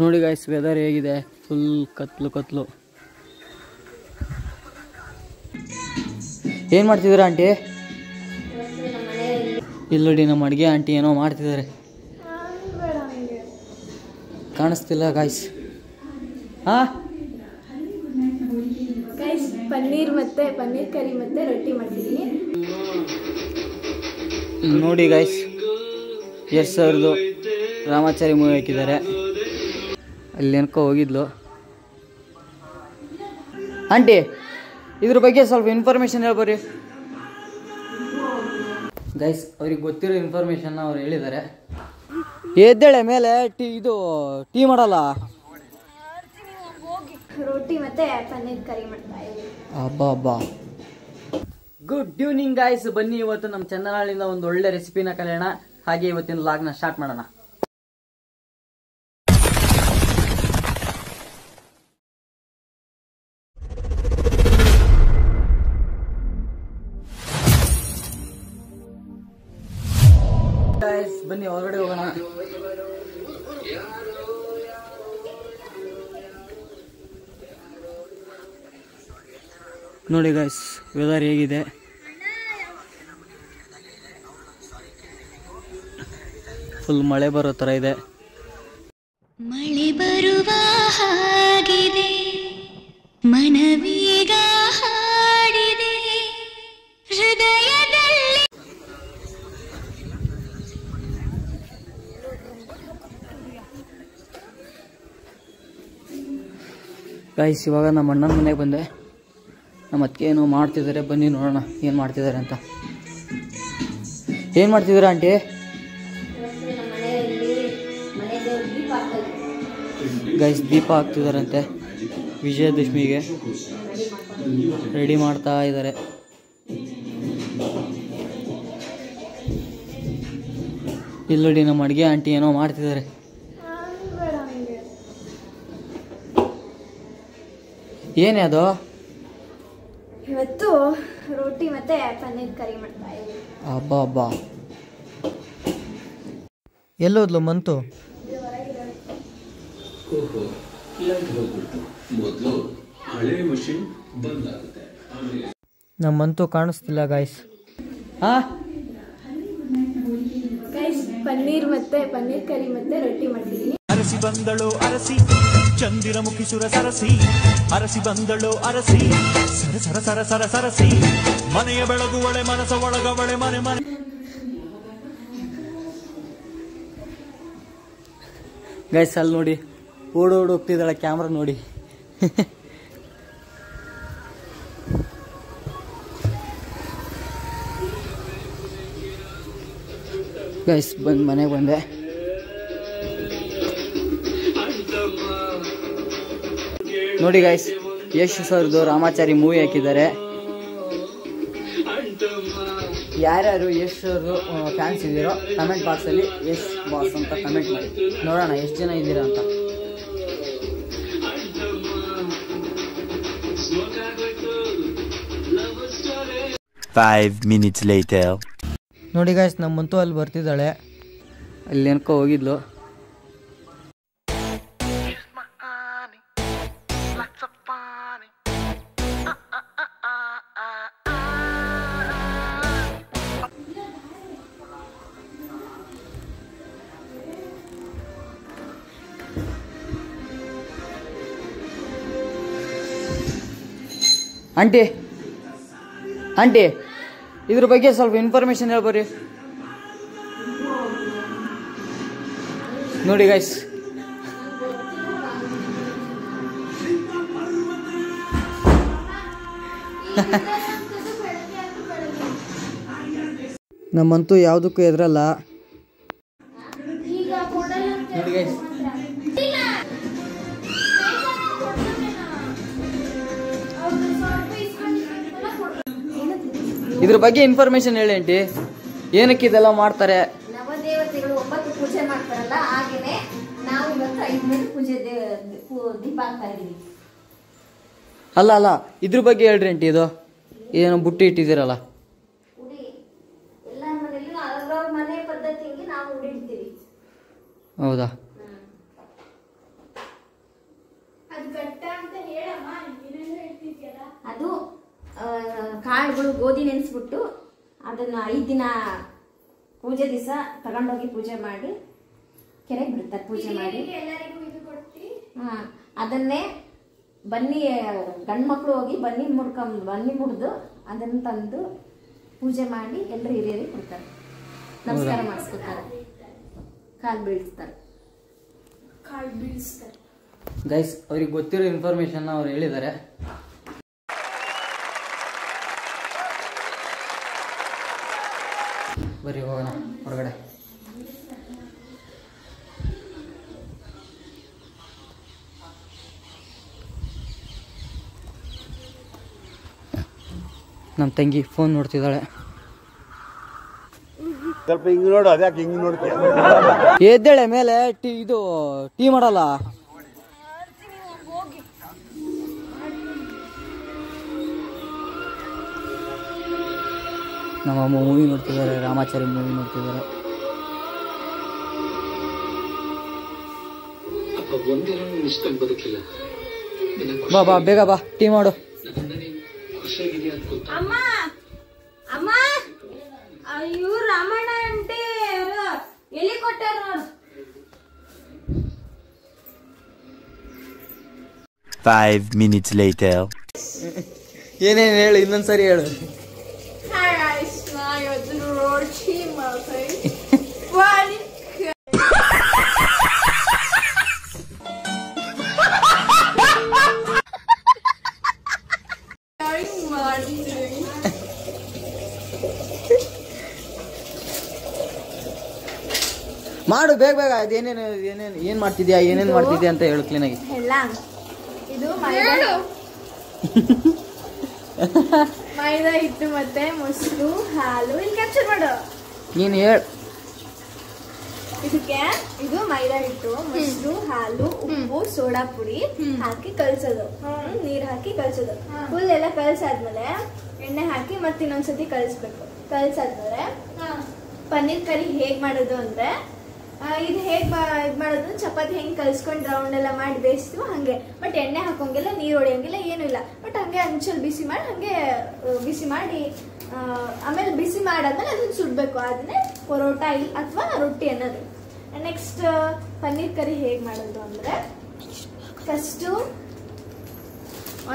ನೋಡಿ guys, weather ಹೇಗಿದೆ, full ಕತ್ಲು ಕತ್ಲು. ಏನು ಮಾಡ್ತಿದ್ದೀರಾ ಆಂಟಿ? ಇಲ್ಲಿ ನೋಡಿ, ನಮ್ಮ ಅಡುಗೆ ಆಂಟಿ ಏನೋ ಮಾಡ್ತಿದ್ದಾರೆ. ಕಾಣಿಸ್ತಿಲ್ಲ ಗಾಯ್ಸ್. ಪನ್ನೀರ್ ಕರಿ ಮತ್ತೆ ರೊಟ್ಟಿ ಮಾಡ್ತಿದ್ದೀನಿ. ನೋಡಿ ಗಾಯ್ಸ್, ಯಶ್ ಅವ್ರದ್ದು ರಾಮಾಚಾರಿ ಮೂವಿ ಹಾಕಿದ್ದಾರೆ. ಅಲ್ಲಿ ಅನ್ಕೋ ಹೋಗಿದ್ಲು ಆಂಟಿ. ಇದ್ರ ಬಗ್ಗೆ ಸ್ವಲ್ಪ ಇನ್ಫಾರ್ಮೇಶನ್ ಹೇಳ್ಬರಿ ಗೈಸ್. ಅವ್ರಿಗೆ ಗೊತ್ತಿರೋ ಇನ್ಫಾರ್ಮೇಶನ್ ಅವ್ರು ಹೇಳಿದ್ದಾರೆ. ಎದ್ದೇಳೆ ಮೇಲೆ ಟೀ ಮಾಡಲ್ಲ. ರೊಟ್ಟಿ ಮತ್ತೆ ಪನ್ನೀರ್ ಕರಿ ಮಾಡ್ತಾ ಇದ್ದೀನಿ. ಅಬ್ಬಾ. Good evening guys. ಬನ್ನಿ, ಇವತ್ತು ನಮ್ಮ ಚಂದನಾಳಿಂದ ಒಂದು ಒಳ್ಳೆ ರೆಸಿಪಿನ ಕಲಿಯೋಣ. ಹಾಗೆ ಇವತ್ತಿನ ವ್ಲಾಗ್ನ ಸ್ಟಾರ್ಟ್ ಮಾಡೋಣ. ಗಾಯ್ಸ್ ಬನ್ನಿ, ಹೊರಗಡೆ ಹೋಗೋಣ. ನೋಡಿ ಗಾಯ್ಸ್, ವೆದರ್ ಹೇಗಿದೆ. ಫುಲ್ ಮಳೆ ಬರೋ ಥರ ಇದೆ. ಮಳೆ ಬರುವ ಹಾಗಿದೆ, ಮನವೀಗ ಹಾಡಿದೆ ಹೃದಯದಲ್ಲಿ. ಗಾಯ್ಸ್, ಇವಾಗ ನಮ್ಮ ಅಣ್ಣನ ಮನೆಗೆ ಬಂದೆ. ನಮ್ಮ ಅತ್ತಿಗೆ ಏನೋ ಮಾಡ್ತಿದ್ದಾರೆ, ಬನ್ನಿ ನೋಡೋಣ ಏನು ಮಾಡ್ತಿದ್ದಾರೆ ಅಂತ. ಏನು ಮಾಡ್ತಿದ್ದೀರಾ ಆಂಟಿ? ಗೈಸ್, ದೀಪ ಹಾಕ್ತಿದಾರಂತೆ ವಿಜಯದಶಮಿಗೆ. ರೆಡಿ ಮಾಡ್ತಾ ಇದ್ದಾರೆ. ಇಲ್ಲಿ ನೋಡಿ, ನಮ್ಮ ಅಡುಗೆ ಆಂಟಿ ಏನೋ ಮಾಡ್ತಿದ್ದಾರೆ. ಏನೇ ಅದು? ಇವತ್ತು ರೊಟ್ಟಿ ಮತ್ತೆ ಪನ್ನೀರ್ ಕರಿ ಮಾಡ್ತಾ ಇದ್ದೀನಿ. ಅಬ್ಬಾ. ಎಲ್ಲೋದ್ಲು ಮಂತು? ನಮ್ಮ ಮಂತು ಕಾಣಿಸ್ತಿಲ್ಲ ಗಾಯ್ಸ್. ಪನ್ನೀರ್ ಕರಿ ಮತ್ತೆ ರೊಟ್ಟಿ ಮಾಡ್ತಿದ್ದೀನಿ. ಅರಸಿ ಬಂದಳು ಅರಸಿ, ಚಂದಿರ ಮುಖಿ ಸುರ ಸರಸಿ, ಅರಸಿ ಬಂದಳು ಅರಸಿ, ಸರ ಸರ ಸರ ಸರ ಸರಸಿ, ಮನೆಯ ಬೆಳಗುವಳೆ ಮನಸ ಒಳಗವಳೆ ಮನೆ ಮನೆ. ಗೈಸ್, ಅಲ್ಲಿ ನೋಡಿ, ಓಡೋಡಿ ಹೋಗ್ತಿದ್ದಾಳೆ. ಕ್ಯಾಮ್ರಾ ನೋಡಿ. ಗೈಸ್, ಮನೆಗೆ ಬಂದೆ. ನೋಡಿ ಗೈಸ್, ಯಶ್ ಸರ್ದು ರಾಮಾಚಾರಿ ಮೂವಿ ಹಾಕಿದ್ದಾರೆ. ಯಾರ್ಯಾರು ಯಶ್ ಅವ್ರದ್ದು ಫ್ಯಾನ್ಸ್ ಇದ್ದೀರೋ ಕಮೆಂಟ್ ಬಾಕ್ಸಲ್ಲಿ ಯಶ್ ಬಾಸ್ ಅಂತ ಕಮೆಂಟ್ ಮಾಡಿ, ನೋಡೋಣ ಎಷ್ಟು ಜನ ಇದ್ದೀರಾ ಅಂತ. ನೋಡಿ ಗೈಸ್, ನಮ್ಮಂತೂ ಅಲ್ಲಿ ಬರ್ತಿದ್ದಾಳೆ. ಅಲ್ಲಿ ಅನ್ಕೋ ಹೋಗಿದ್ಲು. ಆಂಟಿ, ಇದ್ರ ಬಗ್ಗೆ ಸ್ವಲ್ಪ ಇನ್ಫಾರ್ಮೇಶನ್ ಹೇಳ್ಬರಿ. ನೋಡಿ ಗೈಸ್, ನಮ್ಮಂತೂ ಯಾವುದಕ್ಕೂ ಎದ್ರಲ್ಲ. ನೋಡಿ ಗೈಸ್, ಇದ್ರ ಬಗ್ಗೆ ಇನ್ಫಾರ್ಮೇಶನ್ ಹೇಳಿ ಆಂಟಿ. ಏನಕ್ಕೆ ಇದೆಲ್ಲ ಮಾಡ್ತಾರೆ? ನವದೇವತೆಗಳು 9 ಪೂಜೆ ಮಾಡ್ತಾರಲ್ಲ, ಹಾಗೇನೆ ನಾವು ಇವತ್ತು 5 ಪೂಜೆ ದೀಪ ಹಾಕ್ತಾ ಇದೀವಿ. ಅಲ್ಲ, ಇದ್ರ ಬಗ್ಗೆ ಹೇಳ್ರಿ ಆಂಟಿ. ಇದು ಏನೋ ಬುಟ್ಟಿ ಇಟ್ಟಿದ್ದೀರಲ್ಲ? ಎಲ್ಲ ಮನೆಯಲ್ಲೂ ಅವ್ರವ್ರ ಮನೆ ಪದ್ಧತಿಗೆ ನಾವು ಉಡಿಡ್ತೀವಿ. ಹೌದಾ? ಕಾಳುಗಳು ಗೋಧಿ ನೆನೆಸ್ಬಿಟ್ಟು ಅದನ್ನ 5 ದಿನ ಪೂಜೆ ದಿವಸ ತಗೊಂಡೋಗಿ ಪೂಜೆ ಮಾಡಿ ಕೆರೆಗೆ ಬಿಡ್ತಾರೆ. ಪೂಜೆ ಮಾಡಿ ಅದನ್ನೇ ಬನ್ನಿ ಗಂಡು ಮಕ್ಕಳು ಹೋಗಿ ಬನ್ನಿ ಮುಡ್ದು ಅದನ್ನ ತಂದು ಪೂಜೆ ಮಾಡಿ ಎಲ್ಲರೂ ಹಿರಿಯರಿಗೆ ಕೊಡ್ತಾರೆ, ನಮಸ್ಕಾರ ಮಾಡಿಸ್ಕೊತಾರೆ, ಕಾಲು ಬೀಳಿಸ್ತಾರೆ. ಗೈಸ್ ಅವ್ರಿಗೆ ಗೊತ್ತಿರೋ ಇನ್ಫಾರ್ಮೇಶನ್ ಅವ್ರು ಹೇಳಿದ್ದಾರೆ. ಬರೀ ಹೋಗೋಣ ಹೊರಗಡೆ. ನಮ್ಮ ತಂಗಿ ಫೋನ್ ನೋಡ್ತಿದ್ದಾಳೆ. ಸ್ವಲ್ಪ ಹಿಂಗ್ ನೋಡು, ಅದ್ಯಾಕೆ ಹಿಂಗ್ ನೋಡ್ತೀಯ? ಎದ್ದೇಳೆ ಮೇಲೆ ಇದು ಟೀ ಮಾಡಲ್ಲ. ನಮ್ಮಮ್ಮ ಮೂವಿ ನೋಡ್ತಿದ್ದಾರೆ, ರಾಮಾಚಾರಿ ಮೂವಿ ನೋಡ್ತಿದ್ದಾರೆ. ಬಾ ಬಾ ಬೇಗ ಬಾ, ಟೀ ಮಾಡು. ಅಮ್ಮ ಅಮ್ಮ ಇವ್ರು ರಾಮಣ್ಣ ಅಂತೆ ಎಲ್ಲಿ ಕೊಟ್ಟಾರ ನೋಡು. 5 minutes later. ಏನೇನು ಹೇಳು, ಇನ್ನೊಂದ್ಸರಿ ಹೇಳು. ಮಾಡು ಬೇಗ ಬೇಗ. ಅದೇನೇನು ಏನ್ ಮಾಡ್ತಿದ್ಯಾ, ಏನೇನ್ ಮಾಡ್ತಿದ್ಯಾ ಅಂತ ಹೇಳು ಕ್ಲೀನಾಗಿ. ಇದು ಮೈದಾ ಹಿಟ್ಟು ಮತ್ತೆ ಮೊಸರು ಹಾಲು. ಇಲ್ಲಿ ಕ್ಯಾಪ್ಚರ್ ಮಾಡು. ನೀನ್ ಹೇಳು. ಇದಕ್ಕೆ ಇದು ಮೈದಾ ಹಿಟ್ಟು, ಮೊಸರು, ಹಾಲು, ಉಪ್ಪು, ಸೋಡಾ ಪುಡಿ ಹಾಕಿ ಕಲ್ಸೋದು. ನೀರ್ ಹಾಕಿ ಕಲ್ಸೋದು. ಫುಲ್ ಎಲ್ಲ ಕಲ್ಸಾದ್ಮೇಲೆ ಎಣ್ಣೆ ಹಾಕಿ ಮತ್ತೆ ಇನ್ನೊಂದ್ಸತಿ ಕಲ್ಸ್ಬೇಕು. ಕಲ್ಸಾದ್ಮೇಲೆ ಪನ್ನೀರ್ ಕರಿ ಹೇಗ್ ಮಾಡೋದು ಅಂದ್ರೆ ಇದು ಹೇಗ್ ಇದ್ ಮಾಡೋದು, ಚಪಾತಿ ಹೆಂಗ್ ಕಲ್ಸ್ಕೊಂಡ್ ರೌಂಡ್ ಎಲ್ಲ ಮಾಡಿ ಬೇಯಿಸ್ತೀವೋ ಹಂಗೆ. ಬಟ್ ಎಣ್ಣೆ ಹಾಕೋಂಗಿಲ್ಲ, ನೀರ್ ಹೊಡೆಯಂಗಿಲ್ಲ, ಏನು ಇಲ್ಲ. ಬಟ್ ಹಂಗೆ ಅಂಚಲ್ಲಿ ಬಿಸಿ ಮಾಡಿ ಹಂಗೆ ಬಿಸಿ ಮಾಡಿ ಆಮೇಲೆ ಬಿಸಿ ಮಾಡಾದ್ಮೇಲೆ ಅದನ್ನ ಸುಡ್ಬೇಕು. ಅದನ್ನೇ ಪರೋಟ ಅಥವಾ ರೊಟ್ಟಿ ಅನ್ನೋದು. ನೆಕ್ಸ್ಟ್ ಪನ್ನೀರ್ ಕರಿ ಹೇಗ್ ಮಾಡೋದು ಅಂದ್ರೆ ಫಸ್ಟು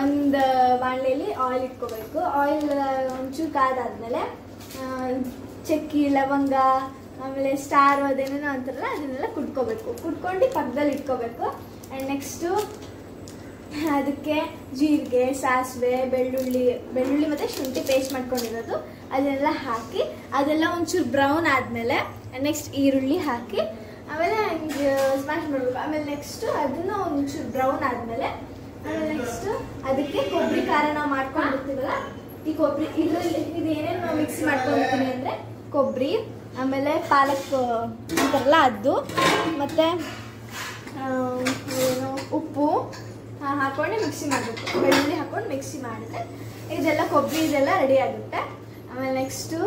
ಒಂದು ಬಾಣಲೆಯಲ್ಲಿ ಆಯಿಲ್ ಇಟ್ಕೋಬೇಕು. ಆಯಿಲ್ ಒಂಚೂರು ಕಾದಾದ್ಮೇಲೆ ಚಕ್ಕಿ, ಲವಂಗ, ಆಮೇಲೆ ಸ್ಟಾರ್ ಅದೇನೇನೋ ಅಂತಾರಲ್ಲ ಅದನ್ನೆಲ್ಲ ಕುಟ್ಕೋಬೇಕು. ಕುಟ್ಕೊಂಡು ಪಕ್ಕದಲ್ಲಿ ಇಟ್ಕೋಬೇಕು. ಆ್ಯಂಡ್ ನೆಕ್ಸ್ಟು ಅದಕ್ಕೆ ಜೀರಿಗೆ, ಸಾಸಿವೆ, ಬೆಳ್ಳುಳ್ಳಿ ಮತ್ತು ಶುಂಠಿ ಪೇಸ್ಟ್ ಮಾಡ್ಕೊಂಡಿರೋದು ಅದನ್ನೆಲ್ಲ ಹಾಕಿ ಅದೆಲ್ಲ ಒಂಚೂರು ಬ್ರೌನ್ ಆದಮೇಲೆ ನೆಕ್ಸ್ಟ್ ಈರುಳ್ಳಿ ಹಾಕಿ ಆಮೇಲೆ ಸ್ಮ್ಯಾಶ್ ಮಾಡಬೇಕು. ಆಮೇಲೆ ನೆಕ್ಸ್ಟು ಅದನ್ನು ಒಂಚೂರು ಬ್ರೌನ್ ಆದಮೇಲೆ ಆಮೇಲೆ ನೆಕ್ಸ್ಟು ಅದಕ್ಕೆ ಕೊಬ್ಬರಿ ಖಾರ ನಾವು ಮಾಡ್ಕೊಂಡಿರ್ತೀವಲ್ಲ, ಈ ಕೊಬ್ಬರಿ ಇದು ಏನೇನು ನಾವು ಮಿಕ್ಸ್ ಮಾಡ್ಕೊಂಡಿರ್ತೀನಿ ಅಂದರೆ ಕೊಬ್ಬರಿ, ಆಮೇಲೆ ಪಾಲಕ್ ಅಂತಾರಲ್ಲ ಅದು, ಮತ್ತು ಉಪ್ಪು ಹಾಕೊಂಡು ಮಿಕ್ಸಿ ಮಾಡಬೇಕು. ಬೆಳ್ಳುಳ್ಳಿ ಹಾಕೊಂಡು ಮಿಕ್ಸಿ ಮಾಡಿದ್ರೆ ಇದೆಲ್ಲ ಕೊಬ್ಬರಿ ಇದೆಲ್ಲ ರೆಡಿ ಆಗುತ್ತೆ. ಆಮೇಲೆ ನೆಕ್ಸ್ಟು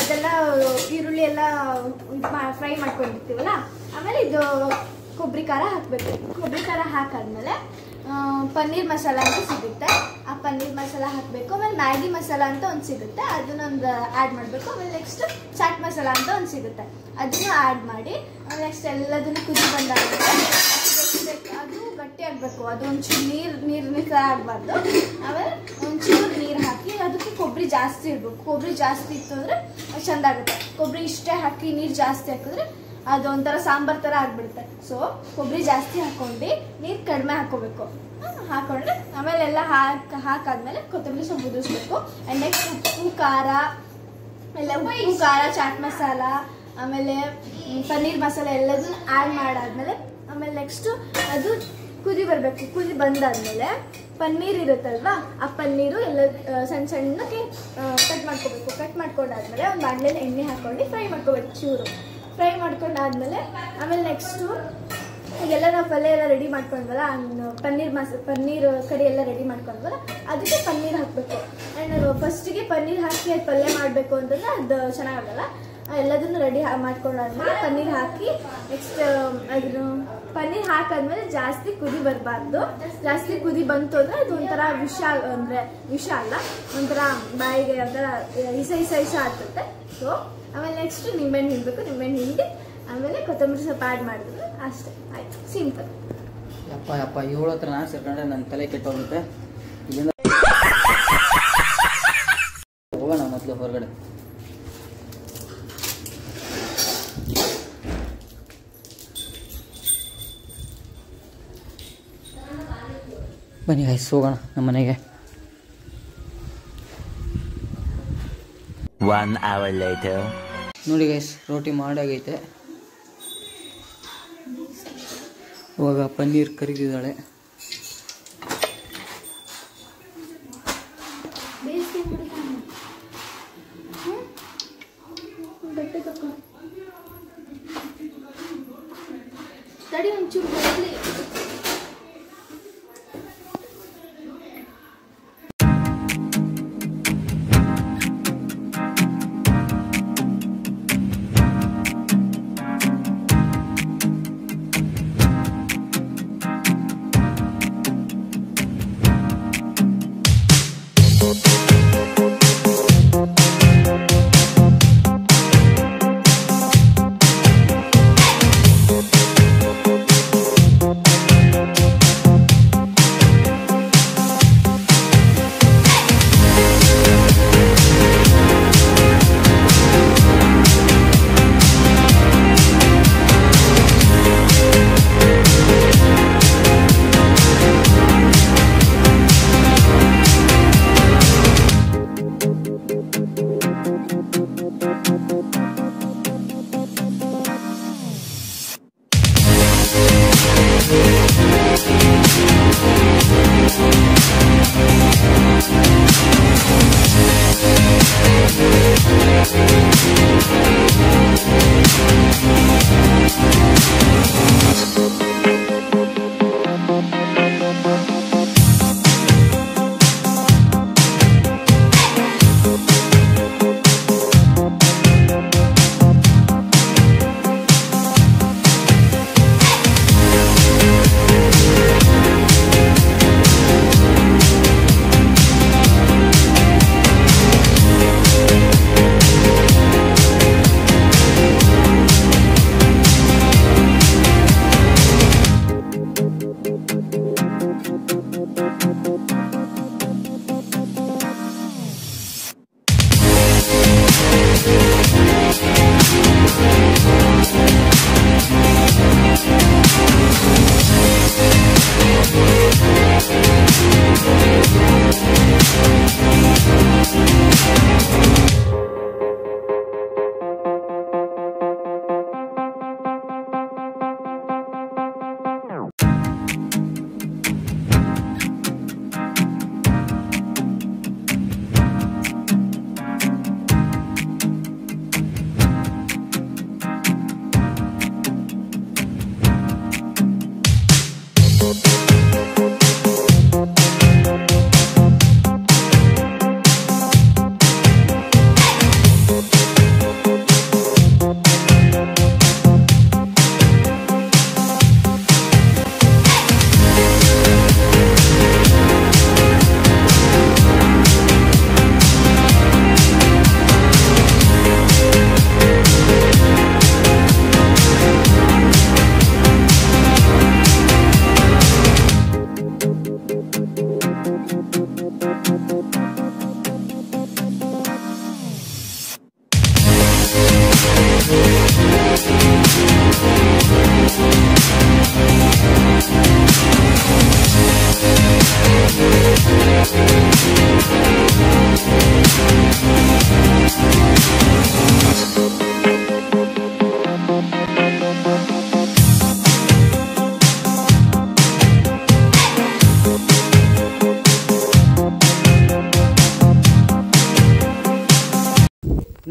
ಅದೆಲ್ಲ ಈರುಳ್ಳಿ ಎಲ್ಲ ಫ್ರೈ ಮಾಡ್ಕೊಂಡಿರ್ತೀವಲ್ಲ, ಆಮೇಲೆ ಇದು ಕೊಬ್ಬರಿ ಖಾರ ಹಾಕಬೇಕು. ಕೊಬ್ಬರಿ ಖಾರ ಹಾಕಾದ್ಮೇಲೆ ಪನ್ನೀರ್ ಮಸಾಲ ಅಂತ ಸಿಗುತ್ತೆ, ಆ ಪನ್ನೀರ್ ಮಸಾಲ ಹಾಕಬೇಕು. ಆಮೇಲೆ ಮ್ಯಾಗಿ ಮಸಾಲ ಅಂತ ಒಂದು ಸಿಗುತ್ತೆ, ಅದನ್ನೊಂದು ಆ್ಯಡ್ ಮಾಡಬೇಕು. ಆಮೇಲೆ ನೆಕ್ಸ್ಟ್ ಚಾಟ್ ಮಸಾಲ ಅಂತ ಒಂದು ಸಿಗುತ್ತೆ, ಅದನ್ನು ಆ್ಯಡ್ ಮಾಡಿ ಆಮೇಲೆ ನೆಕ್ಸ್ಟ್ ಎಲ್ಲದನ್ನು ಕುದಿ ಬಂದಾದ್ಮೇಲೆ ಅದು ಗಟ್ಟಿ ಆಗಬೇಕು. ಅದು ಒಂಚೂರು ನೀರು ಥರ ಆಗಬಾರ್ದು. ಆಮೇಲೆ ಒಂಚೂರು ನೀರು ಹಾಕಿ ಅದಕ್ಕೆ ಕೊಬ್ಬರಿ ಜಾಸ್ತಿ ಇರಬೇಕು. ಕೊಬ್ಬರಿ ಜಾಸ್ತಿ ಇತ್ತು ಅಂದರೆ ಚೆಂದ ಆಗುತ್ತೆ. ಕೊಬ್ಬರಿ ಇಷ್ಟೇ ಹಾಕಿ ನೀರು ಜಾಸ್ತಿ ಹಾಕಿದ್ರೆ ಅದು ಒಂಥರ ಸಾಂಬಾರ್ ಥರ ಆಗಿಬಿಡುತ್ತೆ. ಸೊ ಕೊಬ್ಬರಿ ಜಾಸ್ತಿ ಹಾಕ್ಕೊಂಡು ನೀರು ಕಡಿಮೆ ಹಾಕ್ಕೋಬೇಕು. ಹಾಕ್ಕೊಂಡ್ರೆ ಆಮೇಲೆ ಎಲ್ಲ ಹಾಕಾದ್ಮೇಲೆ ಕೊತ್ತಂಬರಿ ಸೊಪ್ಪು ಉದುರಿಸ್ಬೇಕು. ಆ್ಯಂಡ್ ನೆಕ್ಸ್ಟ್ ಉಪ್ಪು ಖಾರ, ಚಾಟ್ ಮಸಾಲ, ಆಮೇಲೆ ಪನ್ನೀರ್ ಮಸಾಲ ಎಲ್ಲದನ್ನು ಆ್ಯಡ್ ಮಾಡಾದ್ಮೇಲೆ ಆಮೇಲೆ ನೆಕ್ಸ್ಟು ಅದು ಕುದಿ ಬರಬೇಕು. ಕುದಿ ಬಂದಾದ್ಮೇಲೆ ಪನ್ನೀರ್ ಇರುತ್ತಲ್ವಾ, ಆ ಪನ್ನೀರು ಎಲ್ಲ ಸಣ್ಣಕ್ಕೆ ಕಟ್ ಮಾಡ್ಕೋಬೇಕು. ಕಟ್ ಮಾಡ್ಕೊಂಡಾದ್ಮೇಲೆ ಒಂದು ಬಾಣಲೆಯಲ್ಲಿ ಎಣ್ಣೆ ಹಾಕ್ಕೊಂಡು ಫ್ರೈ ಮಾಡ್ಕೋಬೇಕು. ಚೂರು ಫ್ರೈ ಮಾಡ್ಕೊಂಡಾದ್ಮೇಲೆ ಆಮೇಲೆ ನೆಕ್ಸ್ಟು ಈಗೆಲ್ಲ ನಾವು ಪಲ್ಯ ಎಲ್ಲ ರೆಡಿ ಮಾಡ್ಕೊಂಡ್ವಲ್ಲ, ಪನ್ನೀರ್ ಕರಿ ಎಲ್ಲ ರೆಡಿ ಮಾಡ್ಕೊಂಡ್ವಲ್ಲ, ಅದಕ್ಕೆ ಪನ್ನೀರ್ ಹಾಕಬೇಕು. ಆ್ಯಂಡ್ ಫಸ್ಟಿಗೆ ಪನ್ನೀರ್ ಹಾಕಿ ಅದು ಪಲ್ಯ ಮಾಡಬೇಕು ಅಂತಂದ್ರೆ ಅದು ಚೆನ್ನಾಗಲ್ಲ. ಎಲ್ಲದನ್ನು ರೆಡಿ ಮಾಡ್ಕೊಂಡಾದ್ಮೇಲೆ ಪನ್ನೀರ್ ಹಾಕಿ ನೆಕ್ಸ್ಟ್ ಅದ್ರ ಪನ್ನೀರ್ ಹಾಕಾದ್ಮೇಲೆ ಜಾಸ್ತಿ ಕುದಿ ಬರಬಾರ್ದು. ಜಾಸ್ತಿ ಕುದಿ ಬಂತು ಅಂದ್ರೆ ಅದು ಒಂಥರ ವಿಷ ಅಲ್ಲ, ಒಂಥರ ಬಾಯಿಗೆ ಒಂಥರ ಇಸ ಆಗ್ತದೆ. ಸೊ ಆಮೇಲೆ ನೆಕ್ಸ್ಟ್ ನಿಂಬೆಹಣ್ಣು ಹಿಂಡಬೇಕು. ನಿಂಬೆಹಣ್ಣು ಹಿಂಡಿ ಆಮೇಲೆ ಕೊತ್ತಂಬರಿ ಸೊಪ್ಪು ಆ್ಯಡ್ ಮಾಡಿದ್ರೆ ಅಷ್ಟೇ, ಆಯ್ತು, ಸಿಂಪಲ್. ಯಪ್ಪ 7 ಹತ್ರ ನಾನು ಸೇರ್ಕೊಂಡ್ರೆ ನನ್ನ ತಲೆ ಕೆಟ್ಟೋಗುತ್ತೆ. ಇಲ್ಲಿಂದ ಹೋಗೋಣ ಮೊದಲು ಹೊರಗಡೆ. ಬನ್ನಿ ಗೈಸ್ ಹೋಗೋಣ ನಮ್ಮ ಮನೆಗೆ. 1 hour later. ನೋಡಿ ಗೈಸ್ ರೋಟಿ ಮಾಡಾಗೈತೆ. ಇವಾಗ ಪನ್ನೀರ್ ಕರಿದಿದ್ದಾಳೆ. ತಡಿ ಒಂಚೂರು ಬರಲಿ.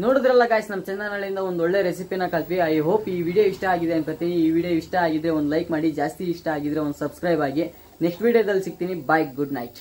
ನೋಡಿದ್ರಲ್ಲ ಗಾಯ್ಸ್, ನಮ್ಮ ಚಾನಲ್ ಒಂದು ಒಳ್ಳೆ ರೆಸಿಪಿನ ಕಲ್ತ್ವಿ. ಐ ಹೋಪ್ ಈ ವಿಡಿಯೋ ಇಷ್ಟ ಆಗಿದೆ ಅನ್ಕೋತೀನಿ. ಈ ವಿಡಿಯೋ ಇಷ್ಟ ಆಗಿದ್ರೆ ಒಂದು ಲೈಕ್ ಮಾಡಿ, ಜಾಸ್ತಿ ಇಷ್ಟ ಆಗಿದ್ರೆ ಒಂದು ಸಬ್ಸ್ಕ್ರೈಬ್ ಆಗಿ. ನೆಕ್ಸ್ಟ್ ವಿಡಿಯೋದಲ್ಲಿ ಸಿಗ್ತೀನಿ. ಬಾಯ್, ಗುಡ್ ನೈಟ್.